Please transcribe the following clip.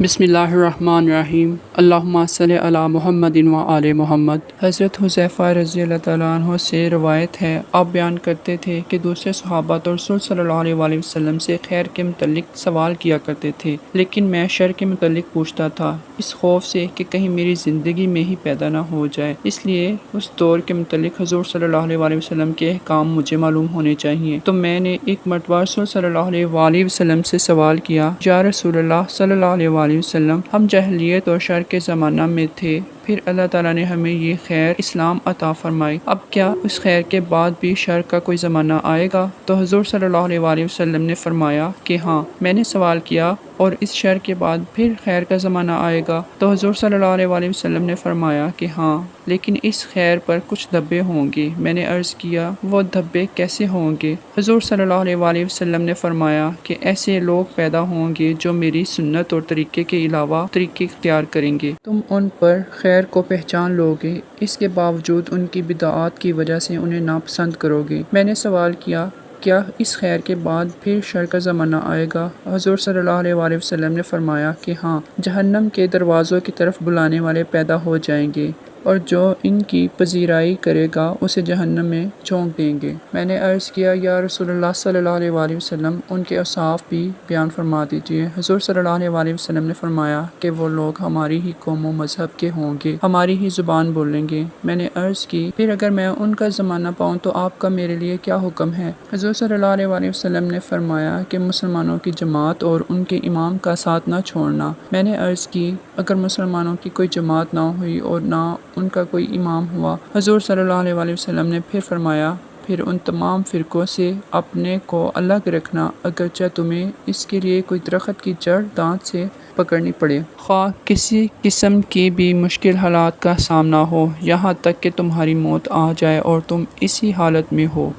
بسم اللہ الرحمن الرحیم اللہم صلی علی محمد و آل محمد۔ حضرت حذیفہ رضی اللہ تعالیٰ عنہ سے روایت ہے، آپ بیان کرتے تھے کہ دوسرے صحابہ تو رسول صلی اللہ علیہ وآلہ وسلم سے خیر کے متعلق سوال کیا کرتے تھے، لیکن میں شر کے متعلق پوچھتا تھا، اس خوف سے کہ کہیں میری زندگی میں ہی پیدا نہ ہو جائے۔ اس لیے اس دور کے متعلق حضور صلی اللہ علیہ وآلہ وسلم کے احکام مجھے معلوم ہونے چاہیے۔ تو میں نے ایک مرتبہ رسول صلی اللہ علیہ وآلہ وسلم سے سوال کیا، یا رسول اللہ صلی اللہ علیہ وآلہ وسلم، ہم جاہلیت اور شر کے زمانہ میں تھے، پھر اللہ تعالیٰ نے ہمیں یہ خیر اسلام عطا فرمائی، اب کیا اس خیر کے بعد بھی شر کا کوئی زمانہ آئے گا؟ تو حضور صلی اللہ علیہ وآلہ وسلم نے فرمایا کہ ہاں۔ میں نے سوال کیا، اور اس شر کے بعد پھر خیر کا زمانہ آئے گا؟ تو حضور صلی اللہ علیہ وآلہ وسلم نے فرمایا کہ ہاں، لیکن اس خیر پر کچھ دھبے ہوں گے۔ میں نے عرض کیا، وہ دھبے کیسے ہوں گے؟ حضور صلی اللہ علیہ وآلہ وسلم نے فرمایا کہ ایسے لوگ پیدا ہوں گے جو میری سنت اور طریقے کے علاوہ طریقے اختیار کریں گے، تم ان پر خیر کو پہچان لو گے، اس کے باوجود ان کی بدعات کی وجہ سے انہیں ناپسند کرو گے۔ میں نے سوال کیا، کیا اس خیر کے بعد پھر شر کا زمانہ آئے گا؟ حضور صلی اللہ علیہ وآلہ وسلم نے فرمایا کہ ہاں، جہنم کے دروازوں کی طرف بلانے والے پیدا ہو جائیں گے، اور جو ان کی پذیرائی کرے گا اسے جہنم میں جھونک دیں گے۔ میں نے عرض کیا، یا رسول اللہ صلی اللہ علیہ وآلہ وسلم، ان کے اوصاف بھی بیان فرما دیجیے۔ حضور صلی اللہ علیہ وآلہ وسلم نے فرمایا کہ وہ لوگ ہماری ہی قوم و مذہب کے ہوں گے، ہماری ہی زبان بولیں گے۔ میں نے عرض کی، پھر اگر میں ان کا زمانہ پاؤں تو آپ کا میرے لیے کیا حکم ہے؟ حضور صلی اللہ علیہ وآلہ وسلم نے فرمایا کہ مسلمانوں کی جماعت اور ان کے امام کا ساتھ نہ چھوڑنا۔ میں نے عرض کی، اگر مسلمانوں کی کوئی جماعت نہ ہوئی اور نہ ان کا کوئی امام ہوا؟ حضور صلی اللہ علیہ وآلہ وسلم نے پھر فرمایا، پھر ان تمام فرقوں سے اپنے کو الگ رکھنا، اگرچہ تمہیں اس کے لیے کوئی درخت کی جڑ دانت سے پکڑنی پڑے، خواہ کسی قسم کی بھی مشکل حالات کا سامنا ہو، یہاں تک کہ تمہاری موت آ جائے اور تم اسی حالت میں ہو۔